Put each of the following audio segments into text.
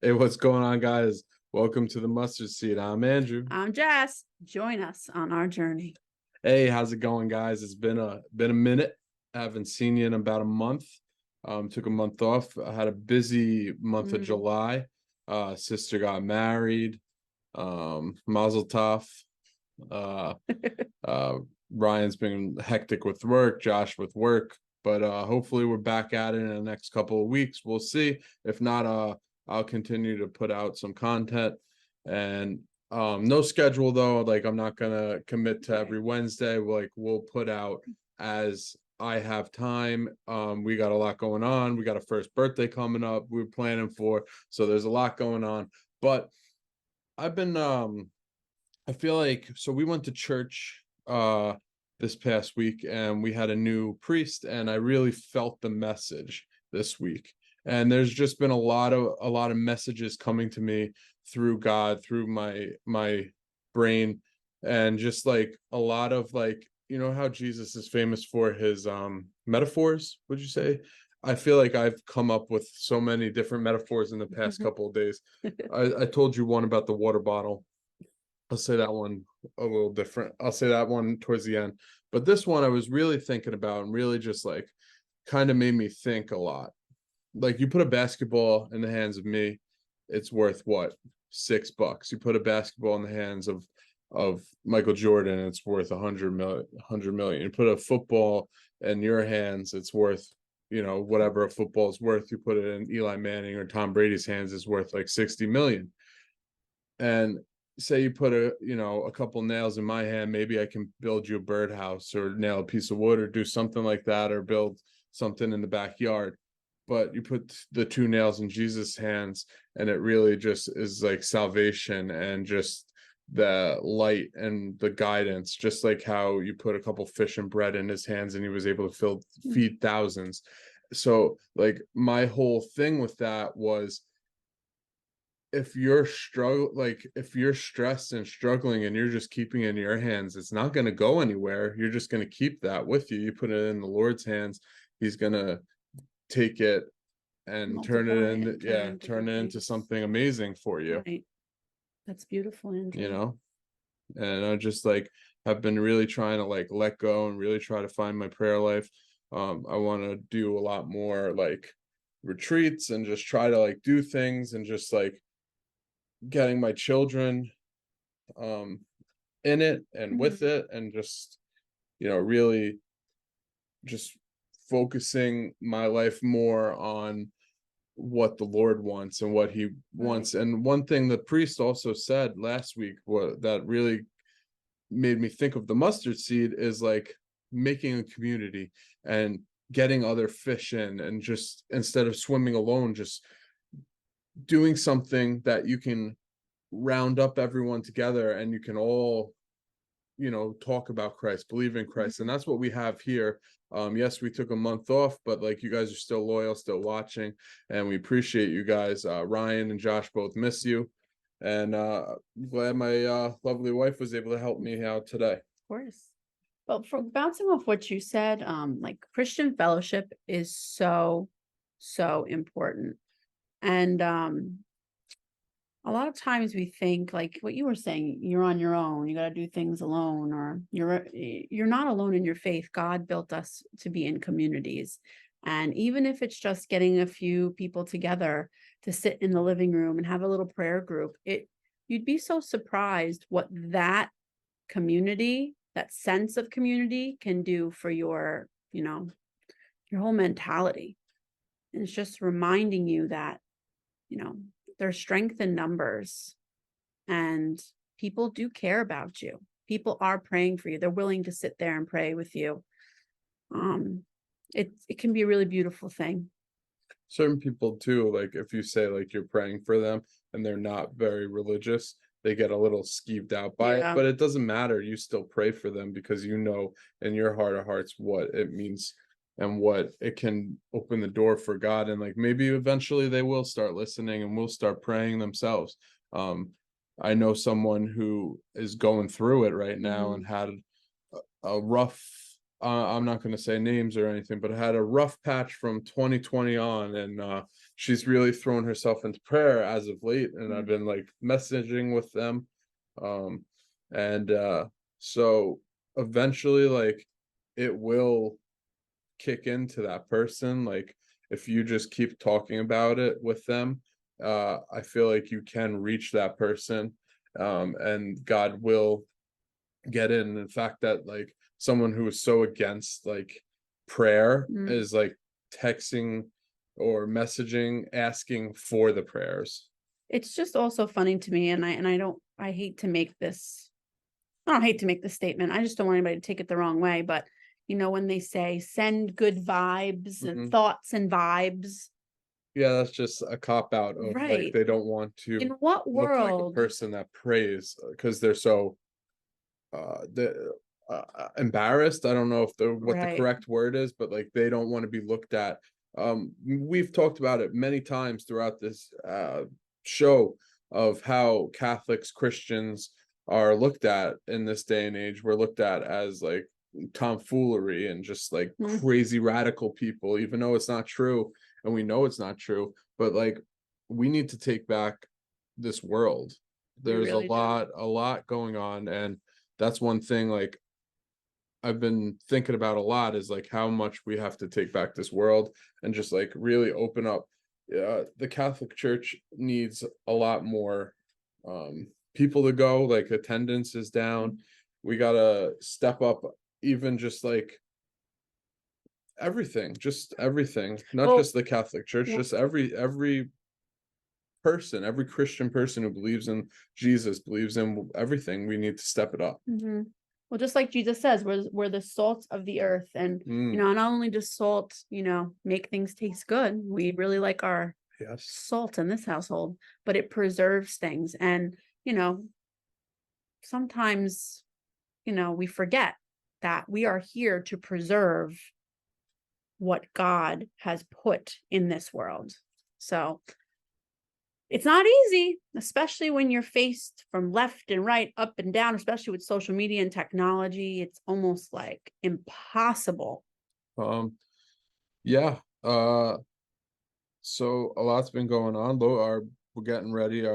Hey, what's going on, guys? Welcome to the Mustard Seed. I'm Andrew. I'm Jess. Join us on our journey. Hey, how's it going, guys? It's been a minute. I haven't seen you in about a month. Took a month off. I had a busy month of Mm. July. Sister got married. Mazel tov. Uh, uh, Ryan's been hectic with work, Josh with work, but hopefully we're back at it in the next couple of weeks. We'll see. If not, I'll continue to put out some content and no schedule though. Like I'm not gonna commit to every Wednesday. Like we'll put out as I have time. We got a lot going on. We got a first birthday coming up. We're planning for, so there's a lot going on. But I've been I feel like so we went to church this past week and we had a new priest and I really felt the message this week. And there's just been a lot of messages coming to me through God, through my brain, and just like a lot of like, you know how Jesus is famous for his metaphors, would you say? I feel like I've come up with so many different metaphors in the past couple of days. I told you one about the water bottle. I'll say that one a little different. I'll say that one towards the end. But this one I was really thinking about and really just like kind of made me think a lot. Like you put a basketball in the hands of me, it's worth what? $6. You put a basketball in the hands of Michael Jordan, it's worth 100 million. You put a football in your hands, it's worth, whatever a football is worth. You put it in Eli Manning or Tom Brady's hands, it's worth like 60 million. And say you put a couple nails in my hand, maybe I can build you a birdhouse or nail a piece of wood or do something like that or build something in the backyard. But you put the two nails in Jesus' hands and it really just is like salvation and just the light and the guidance, just like how you put a couple fish and bread in his hands and he was able to feed thousands. So like my whole thing with that was, if you're stressed and struggling and you're just keeping it in your hands, it's not going to go anywhere. You're just going to keep that with you. You put it in the Lord's hands, he's going to take it and Multiply it and turn it into turn good it into things. something amazing for you, Right. That's beautiful, you Andrew. know. And I just like have been really trying to like let go and really try to find my prayer life. I want to do a lot more like retreats and just try to like do things and just like getting my children um in it and with Mhm. it and just really just focusing my life more on what the Lord wants and what he Right. wants. And one thing the priest also said last week, what that really made me think of the mustard seed, is like making a community and getting other fish in, and just instead of swimming alone, just doing something that you can round up everyone together and you can all talk about Christ, believe in Christ. And Mhm. that's what we have here. Yes, we took a month off, but like you guys are still loyal, still watching, and we appreciate you guys. Ryan and Josh both miss you, and glad my lovely wife was able to help me out today. Of course. Well, for bouncing off what you said, like Christian fellowship is so, so important. And a lot of times we think like what you were saying, you're on your own, you got to do things alone, or you're not alone in your faith. God built us to be in communities. And even if it's just getting a few people together to sit in the living room and have a little prayer group, you'd be so surprised what that community, that sense of community can do for your whole mentality. And it's just reminding you that, you know, there's strength in numbers and people do care about you. People are praying for you. They're willing to sit there and pray with you. Um, it can be a really beautiful thing. Certain people too, like if you say like you're praying for them and they're not very religious, they get a little skeeved out by it. Yeah. But it doesn't matter. You still pray for them because you know in your heart of hearts what it means and what it can open the door for God. And like maybe eventually they will start listening and will start praying themselves. Um, I know someone who is going through it right now and Mhm. had a rough, I'm not going to say names or anything, but had a rough patch from 2020 on, and she's really thrown herself into prayer as of late, and I've Mm. been like messaging with them. And so eventually, like, it will kick into that person. Like, if you just keep talking about it with them, I feel like you can reach that person, and God will get in. In fact, that like someone who is so against like prayer Mm. is like texting or messaging asking for the prayers. It's just also funny to me, and I hate to make this, I don't hate to make this statement. I just don't want anybody to take it the wrong way. But when they say send good vibes and Mhm. thoughts and vibes, Yeah, that's just a cop out of like right? they don't want In to what look like a world? person that prays because they're so the embarrassed. I don't know if the what the Right. correct word is, but like they don't want to be looked at. We've talked about it many times throughout this show of how Catholics, Christians are looked at in this day and age. We're looked at as like tomfoolery and just like Mm, crazy radical people, even though it's not true, and we know it's not true. But like, we need to take back this world. we There's really do. a lot going on, and that's one thing like I've been thinking about a lot is like how much we have to take back this world and just like really open up. The Catholic Church needs a lot more people to go. Like, attendance is down. We gotta step up, even just like everything, not Well, just the Catholic Church, w- just every person, every Christian person who believes in Jesus, believes in everything. We need to step it up. mhm. Well, just like Jesus says, we're the salt of the earth, and Mm, not only does salt, make things taste good. We really like our yes. salt in this household, but it preserves things, and sometimes we forget that we are here to preserve what God has put in this world. So it's not easy, especially when you're faced from left and right, up and down, especially with social media and technology. It's almost like impossible. Um, yeah. So a lot's been going on. Though we're getting ready.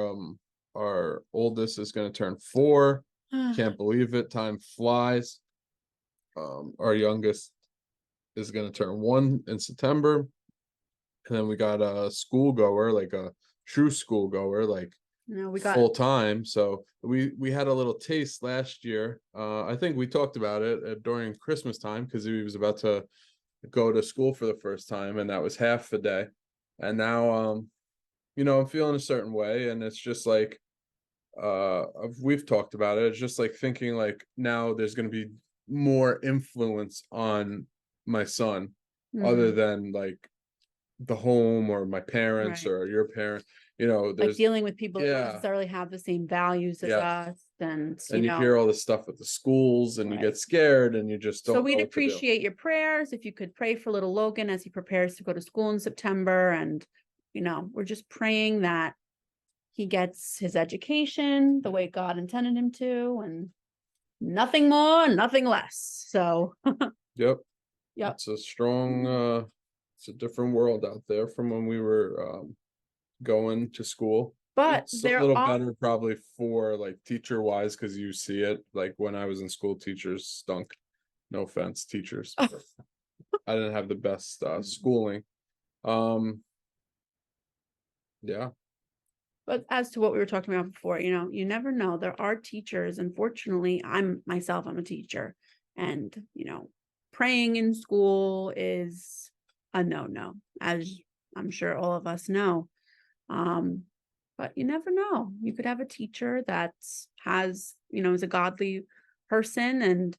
Our oldest is gonna turn 4. Can't believe it. Time flies. Our youngest is gonna turn 1 in September. And then we got a school goer, like a true school goer, like We got full time. So we had a little taste last year. I think we talked about it during Christmas time because he was about to go to school for the first time, and that was half a day. And now I'm feeling a certain way, and it's just like we've talked about it. It's just like thinking like now there's going to be more influence on my son other mhm, than like the home or my parents right. or your parent. Like There's dealing with people that don't yeah, necessarily have the same values as yeah. us, and And you hear all this stuff with the schools and you right. get scared and you just So don't know we'd what to do. appreciate your prayers if you could pray for little Logan as he prepares to go to school in September. And, we're just praying that he gets his education the way God intended him to, and nothing more, nothing less. So, Yep. yep. It's a strong it's a different world out there from when we were going to school. But It's a there little are, better probably for like teacher wise because you see it. Like when I was in school, teachers stunk. No offense, teachers. I didn't have the best schooling. Um, yeah. but as to what we were talking about before, you never know. There are teachers. Unfortunately, I'm a teacher, and, praying in school is a no-no, as I'm sure all of us know. Um, but you never know. You could have a teacher that is a godly person and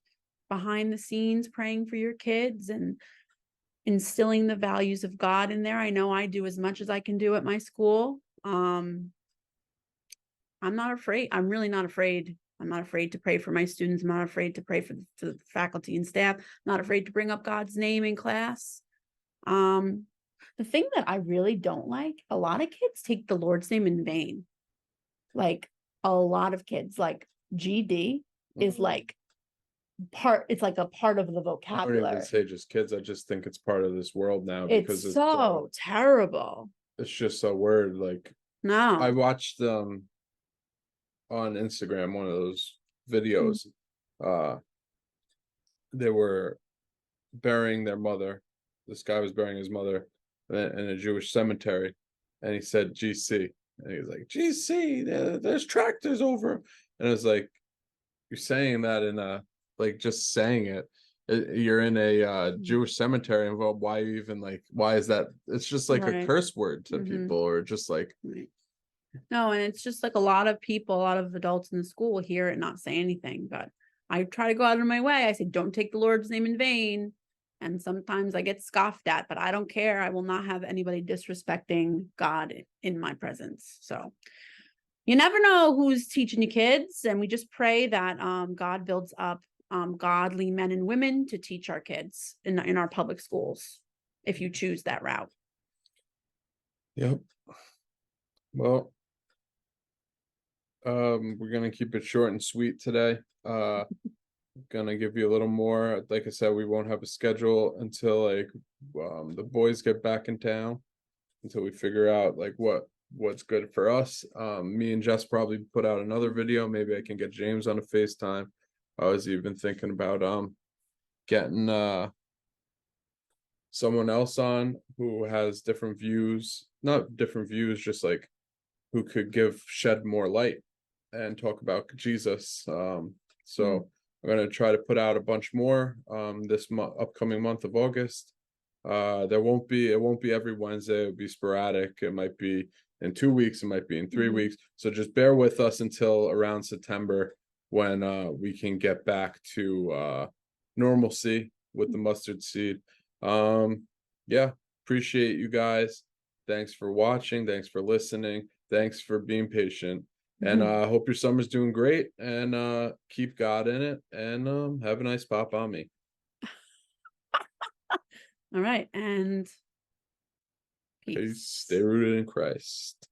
behind the scenes praying for your kids and instilling the values of God in there. I know I do as much as I can do at my school. I'm not afraid. I'm really not afraid. I'm not afraid to pray for my students. I'm not afraid to pray for the faculty and staff. I'm not afraid to bring up God's name in class. Um, the thing that I really don't like, a lot of kids take the Lord's name in vain. Like a lot of kids, like GD is like it's like a part of the I don't even vocabulary. say just kids. I just think it's part of this world now It's because it's so terrible. it's just a word. Like I No. watched on Instagram one of those videos. Uh they were burying their mother. This guy was burying his mother in a Jewish cemetery, and he said GC. And he was like, GC, there's tractors over. And I was like, you're saying that in a, like, just saying it. You're in a Jewish cemetery involved. Why even, like, why is that? It's just like a Right. curse word to Mhm. people, or just like, Right. No, and it's just like a lot of people, a lot of adults in the school will hear it and not say anything, but I try to go out of my way. I say, don't take the Lord's name in vain. And sometimes I get scoffed at, but I don't care. I will not have anybody disrespecting God in my presence. So you never know who's teaching you kids. And we just pray that God builds up godly men and women to teach our kids in our public schools, if you choose that route. yep. Well, we're gonna keep it short and sweet today. Gonna give you a little more. Like I said, we won't have a schedule until like the boys get back in town, until we figure out like what's good for us. Me and Jess probably put out another video. Maybe I can get James on a FaceTime. I was even thinking about getting someone else on who has different views, not different views, just like who could shed more light and talk about Jesus. So I'm gonna try to put out a bunch more this upcoming month of August. It won't be every Wednesday. It'll be sporadic. It might be in 2 weeks, it might be in 3 weeks. So just bear with us until around September, when we can get back to normalcy with the mustard seed. Yeah, appreciate you guys. Thanks for watching, thanks for listening, thanks for being patient. And I hope your summer's doing great, and keep God in it, and have a nice pop on me. All right. And Peace. peace. Stay rooted in Christ.